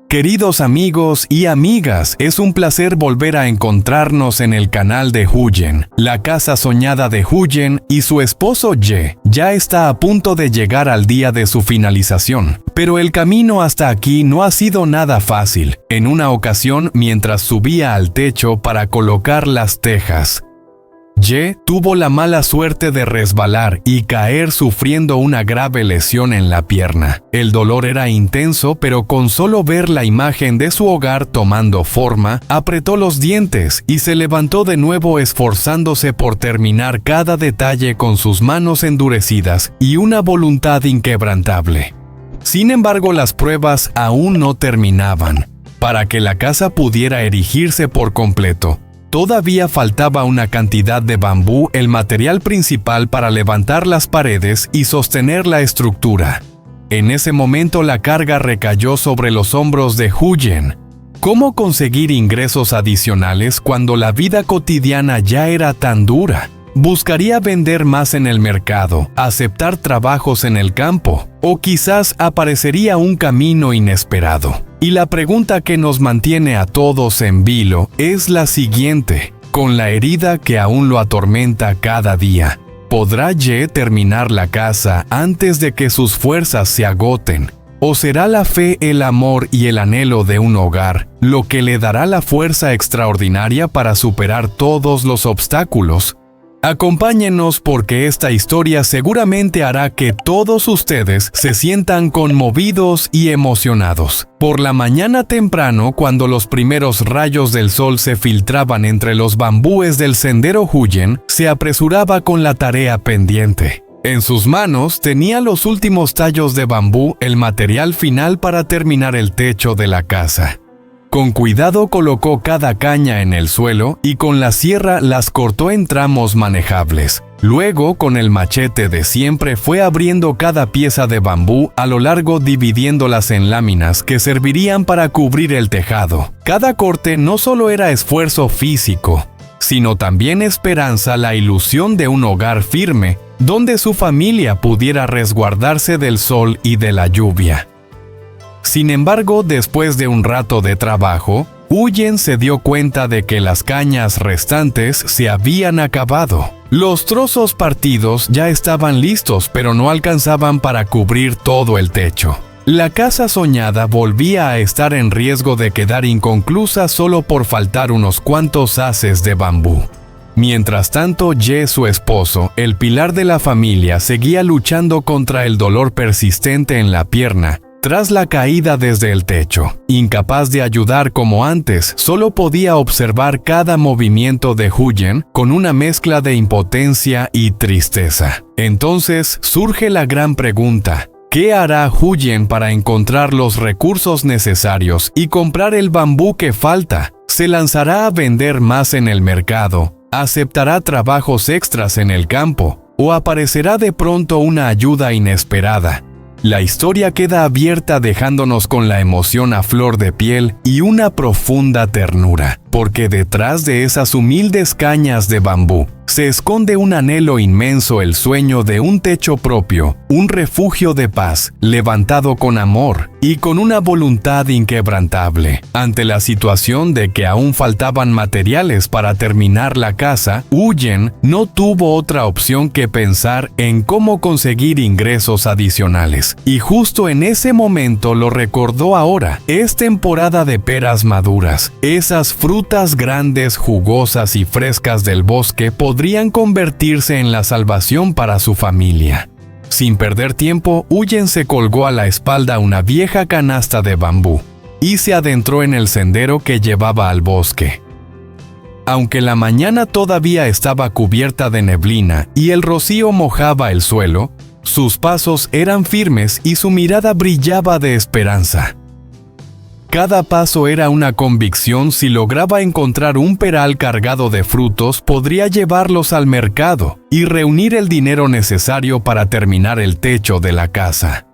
Queridos amigos y amigas, es un placer volver a encontrarnos en el canal de Huyen. La casa soñada de Huyen y su esposo Ye ya está a punto de llegar al día de su finalización. Pero el camino hasta aquí no ha sido nada fácil. En una ocasión, mientras subía al techo para colocar las tejas, Ye tuvo la mala suerte de resbalar y caer sufriendo una grave lesión en la pierna. El dolor era intenso, pero con solo ver la imagen de su hogar tomando forma, apretó los dientes y se levantó de nuevo esforzándose por terminar cada detalle con sus manos endurecidas y una voluntad inquebrantable. Sin embargo, las pruebas aún no terminaban. Para que la casa pudiera erigirse por completo, todavía faltaba una cantidad de bambú, el material principal para levantar las paredes y sostener la estructura. En ese momento la carga recayó sobre los hombros de Huyen. ¿Cómo conseguir ingresos adicionales cuando la vida cotidiana ya era tan dura? Buscaría vender más en el mercado, aceptar trabajos en el campo, o quizás aparecería un camino inesperado. Y la pregunta que nos mantiene a todos en vilo es la siguiente: con la herida que aún lo atormenta cada día, ¿podrá Ye terminar la casa antes de que sus fuerzas se agoten? ¿O será la fe, el amor y el anhelo de un hogar lo que le dará la fuerza extraordinaria para superar todos los obstáculos? Acompáñenos porque esta historia seguramente hará que todos ustedes se sientan conmovidos y emocionados. Por la mañana temprano, cuando los primeros rayos del sol se filtraban entre los bambúes del sendero Huyen, se apresuraba con la tarea pendiente. En sus manos tenía los últimos tallos de bambú, el material final para terminar el techo de la casa. Con cuidado colocó cada caña en el suelo y con la sierra las cortó en tramos manejables. Luego, con el machete de siempre, fue abriendo cada pieza de bambú a lo largo, dividiéndolas en láminas que servirían para cubrir el tejado. Cada corte no solo era esfuerzo físico, sino también esperanza, la ilusión de un hogar firme, donde su familia pudiera resguardarse del sol y de la lluvia. Sin embargo, después de un rato de trabajo, Huyen se dio cuenta de que las cañas restantes se habían acabado. Los trozos partidos ya estaban listos, pero no alcanzaban para cubrir todo el techo. La casa soñada volvía a estar en riesgo de quedar inconclusa solo por faltar unos cuantos haces de bambú. Mientras tanto, Ye, su esposo, el pilar de la familia, seguía luchando contra el dolor persistente en la pierna tras la caída desde el techo. Incapaz de ayudar como antes, solo podía observar cada movimiento de Huyen con una mezcla de impotencia y tristeza. Entonces surge la gran pregunta: ¿qué hará Huyen para encontrar los recursos necesarios y comprar el bambú que falta? ¿Se lanzará a vender más en el mercado? ¿Aceptará trabajos extras en el campo? ¿O aparecerá de pronto una ayuda inesperada? La historia queda abierta, dejándonos con la emoción a flor de piel y una profunda ternura, porque detrás de esas humildes cañas de bambú se esconde un anhelo inmenso, el sueño de un techo propio, un refugio de paz, levantado con amor y con una voluntad inquebrantable. Ante la situación de que aún faltaban materiales para terminar la casa, Huyen no tuvo otra opción que pensar en cómo conseguir ingresos adicionales. Y justo en ese momento lo recordó ahora. Es temporada de peras maduras. Esas frutas grandes, jugosas y frescas del bosque podrían convertirse en la salvación para su familia. Sin perder tiempo, Huyen se colgó a la espalda una vieja canasta de bambú y se adentró en el sendero que llevaba al bosque. Aunque la mañana todavía estaba cubierta de neblina y el rocío mojaba el suelo, sus pasos eran firmes y su mirada brillaba de esperanza. Cada paso era una convicción: si lograba encontrar un peral cargado de frutos, podría llevarlos al mercado y reunir el dinero necesario para terminar el techo de la casa.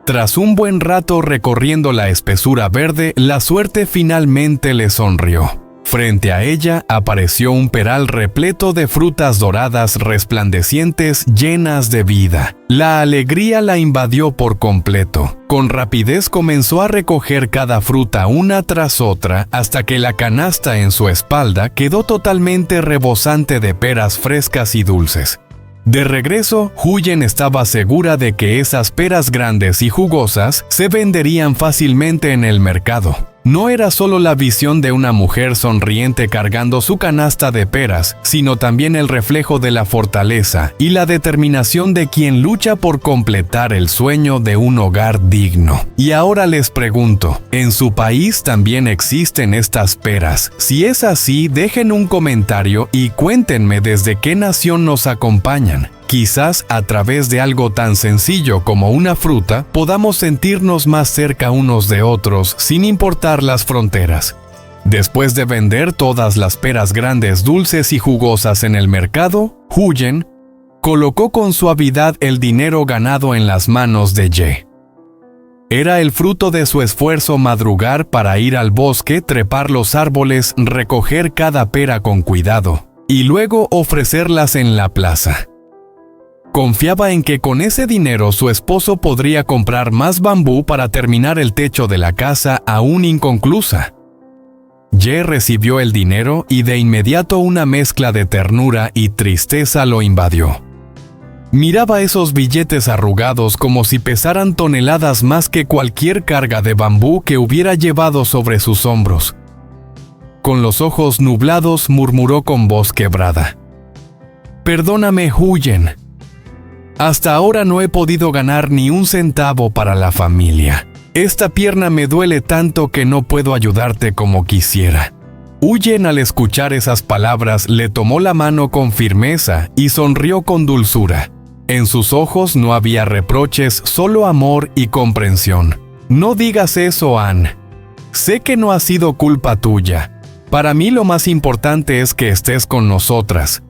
Tras un buen rato recorriendo la espesura verde, la suerte finalmente le sonrió. Frente a ella apareció un peral repleto de frutas doradas resplandecientes llenas de vida. La alegría la invadió por completo. Con rapidez comenzó a recoger cada fruta una tras otra hasta que la canasta en su espalda quedó totalmente rebosante de peras frescas y dulces. De regreso, Huyen estaba segura de que esas peras grandes y jugosas se venderían fácilmente en el mercado. No era solo la visión de una mujer sonriente cargando su canasta de peras, sino también el reflejo de la fortaleza y la determinación de quien lucha por completar el sueño de un hogar digno. Y ahora les pregunto, ¿en su país también existen estas peras? Si es así, dejen un comentario y cuéntenme desde qué nación nos acompañan. Quizás a través de algo tan sencillo como una fruta podamos sentirnos más cerca unos de otros sin importar las fronteras. Después de vender todas las peras grandes, dulces y jugosas en el mercado, Huyen colocó con suavidad el dinero ganado en las manos de Ye. Era el fruto de su esfuerzo madrugar para ir al bosque, trepar los árboles, recoger cada pera con cuidado y luego ofrecerlas en la plaza. Confiaba en que con ese dinero su esposo podría comprar más bambú para terminar el techo de la casa aún inconclusa. Ye recibió el dinero y de inmediato una mezcla de ternura y tristeza lo invadió. Miraba esos billetes arrugados como si pesaran toneladas más que cualquier carga de bambú que hubiera llevado sobre sus hombros. Con los ojos nublados murmuró con voz quebrada: «Perdóname, Huyen. Hasta ahora no he podido ganar ni un centavo para la familia. Esta pierna me duele tanto que no puedo ayudarte como quisiera». Huyen, al escuchar esas palabras, le tomó la mano con firmeza y sonrió con dulzura. En sus ojos no había reproches, solo amor y comprensión. «No digas eso, Anne. Sé que no ha sido culpa tuya. Para mí lo más importante es que estés con nosotras.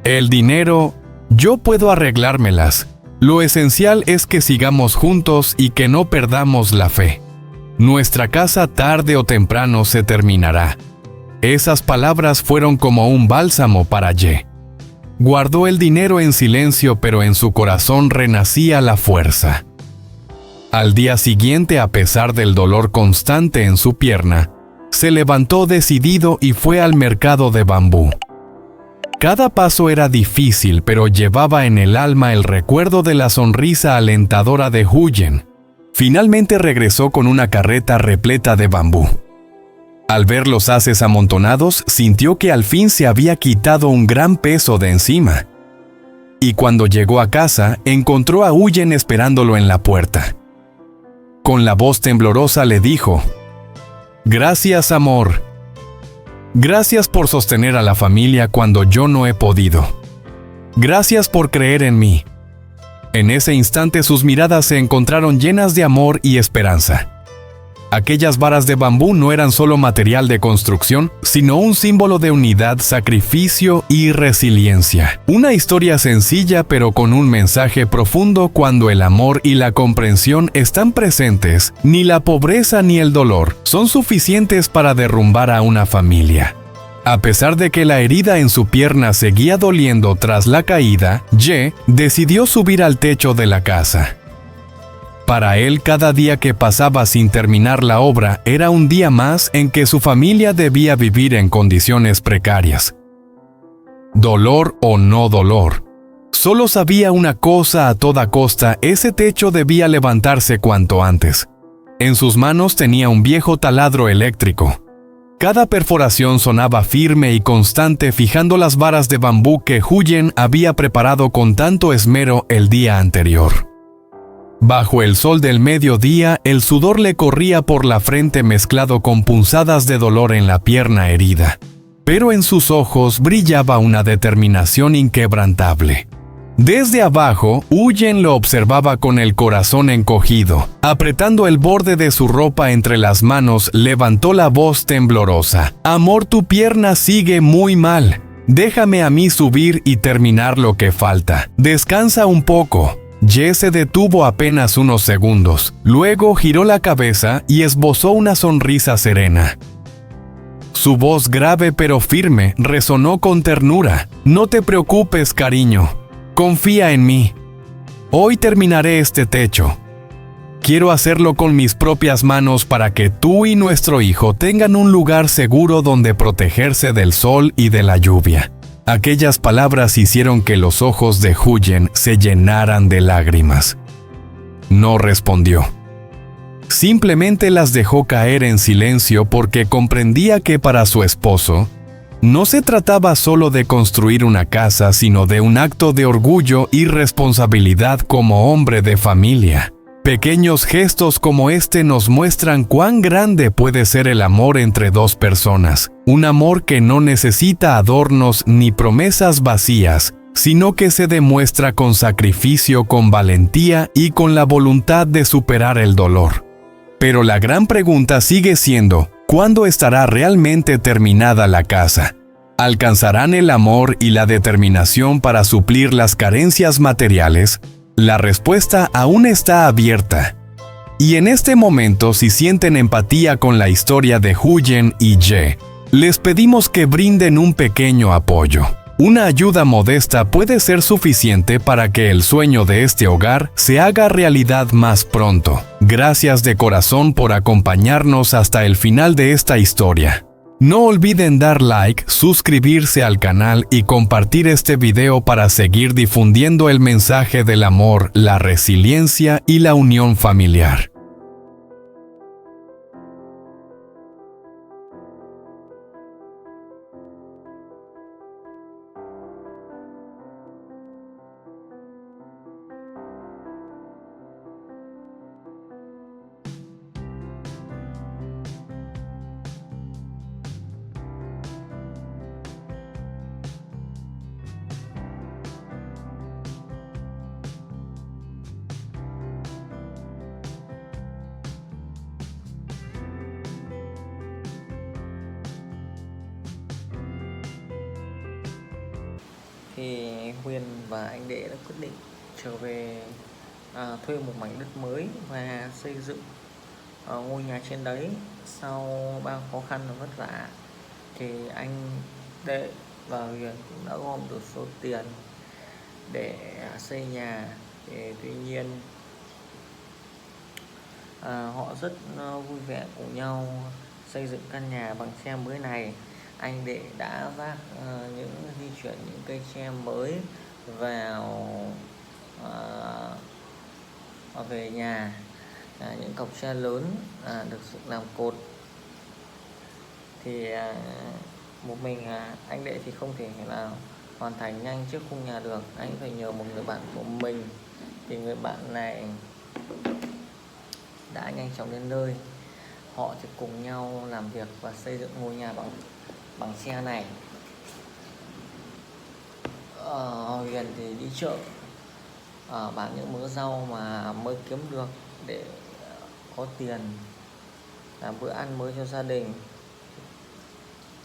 El dinero, yo puedo arreglármelas. Lo esencial es que sigamos juntos y que no perdamos la fe. Nuestra casa tarde o temprano se terminará». Esas palabras fueron como un bálsamo para Ye. Guardó el dinero en silencio, pero en su corazón renacía la fuerza. Al día siguiente, a pesar del dolor constante en su pierna, se levantó decidido y fue al mercado de bambú. Cada paso era difícil, pero llevaba en el alma el recuerdo de la sonrisa alentadora de Huyen. Finalmente regresó con una carreta repleta de bambú. Al ver los haces amontonados, sintió que al fin se había quitado un gran peso de encima. Y cuando llegó a casa, encontró a Huyen esperándolo en la puerta. Con la voz temblorosa le dijo: «Gracias, amor. Gracias por sostener a la familia cuando yo no he podido. Gracias por creer en mí». En ese instante sus miradas se encontraron llenas de amor y esperanza. Aquellas varas de bambú no eran solo material de construcción, sino un símbolo de unidad, sacrificio y resiliencia. Una historia sencilla pero con un mensaje profundo. Cuando el amor y la comprensión están presentes, ni la pobreza ni el dolor son suficientes para derrumbar a una familia. A pesar de que la herida en su pierna seguía doliendo tras la caída, Ye decidió subir al techo de la casa. Para él, cada día que pasaba sin terminar la obra era un día más en que su familia debía vivir en condiciones precarias. Dolor o no dolor, solo sabía una cosa a toda costa: ese techo debía levantarse cuanto antes. En sus manos tenía un viejo taladro eléctrico. Cada perforación sonaba firme y constante, fijando las varas de bambú que Huyen había preparado con tanto esmero el día anterior. Bajo el sol del mediodía, el sudor le corría por la frente mezclado con punzadas de dolor en la pierna herida. Pero en sus ojos brillaba una determinación inquebrantable. Desde abajo, Huyen lo observaba con el corazón encogido. Apretando el borde de su ropa entre las manos, levantó la voz temblorosa: «Amor, tu pierna sigue muy mal. Déjame a mí subir y terminar lo que falta. Descansa un poco». Ye se detuvo apenas unos segundos. Luego giró la cabeza y esbozó una sonrisa serena. Su voz grave pero firme resonó con ternura. No te preocupes, cariño. Confía en mí. Hoy terminaré este techo. Quiero hacerlo con mis propias manos para que tú y nuestro hijo tengan un lugar seguro donde protegerse del sol y de la lluvia. Aquellas palabras hicieron que los ojos de Huyen se llenaran de lágrimas. No respondió. Simplemente las dejó caer en silencio porque comprendía que para su esposo, no se trataba solo de construir una casa, sino de un acto de orgullo y responsabilidad como hombre de familia. Pequeños gestos como este nos muestran cuán grande puede ser el amor entre dos personas, un amor que no necesita adornos ni promesas vacías, sino que se demuestra con sacrificio, con valentía y con la voluntad de superar el dolor. Pero la gran pregunta sigue siendo, ¿cuándo estará realmente terminada la casa? ¿Alcanzarán el amor y la determinación para suplir las carencias materiales? La respuesta aún está abierta. Y en este momento, si sienten empatía con la historia de Huyen y Ye, les pedimos que brinden un pequeño apoyo. Una ayuda modesta puede ser suficiente para que el sueño de este hogar se haga realidad más pronto. Gracias de corazón por acompañarnos hasta el final de esta historia. No olviden dar like, suscribirse al canal y compartir este video para seguir difundiendo el mensaje del amor, la resiliencia y la unión familiar. Thì Huyền và anh Đệ đã quyết định trở về thuê một mảnh đất mới và xây dựng ngôi nhà trên đấy. Sau bao khó khăn và vất vả thì anh Đệ và Huyền cũng đã gom được số tiền để xây nhà. Tuy nhiên họ rất vui vẻ cùng nhau xây dựng căn nhà bằng tre mới này. Anh Đệ đã vác di chuyển những cây tre mới vào về nhà. Những cọc tre lớn được dựng làm cột. Thì một mình anh Đệ thì không thể là hoàn thành nhanh trước khung nhà được. Anh phải nhờ một người bạn của mình. Thì người bạn này đã nhanh chóng đến nơi. Họ sẽ cùng nhau làm việc và xây dựng ngôi nhà bằng tre này. Huyền thì đi chợ bán những mớ rau mà mới kiếm được để có tiền làm bữa ăn mới cho gia đình.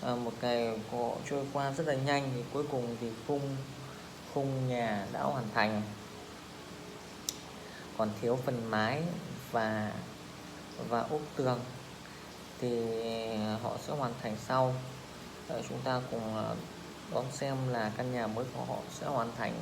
Một ngày họ trôi qua rất là nhanh, thì cuối cùng thì khung nhà đã hoàn thành, còn thiếu phần mái và ốp tường thì họ sẽ hoàn thành sau. Chúng ta cùng đón xem là căn nhà mới của họ sẽ hoàn thành